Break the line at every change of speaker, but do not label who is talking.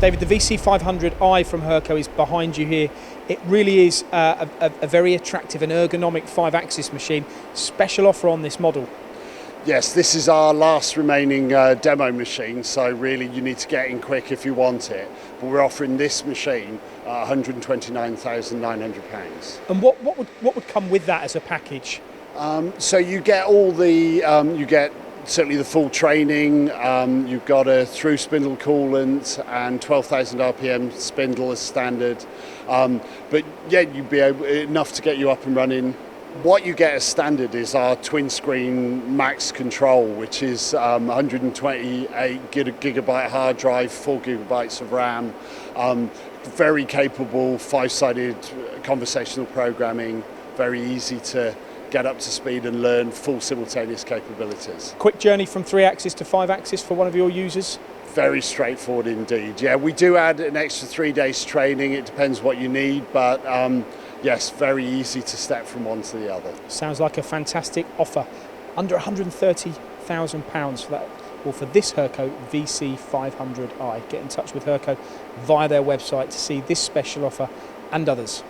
David, the VC500i from Hurco is behind you here. It really is a very attractive and ergonomic 5-axis machine. Special offer on this model.
Yes, this is our last remaining demo machine, so really you need to get in quick if you want it. But we're offering this machine at £129,900.
And what would come with that as a package?
So you get all the, you get certainly the full training, you've got a through spindle coolant and 12,000 RPM spindle as standard. But yeah, you'd be enough to get you up and running. What you get as standard is our twin screen max control, which is 128 gigabyte hard drive, 4 gigabytes of RAM, very capable 5-sided conversational programming, very easy to get up to speed and learn full simultaneous capabilities.
Quick journey from 3-axis to 5-axis for one of your users?
Very straightforward indeed. Yeah, we do add an extra 3 days training. It depends what you need, but yes, very easy to step from one to the other.
Sounds like a fantastic offer. Under £130,000 for that, or for this Hurco VC500i. Get in touch with Hurco via their website to see this special offer and others.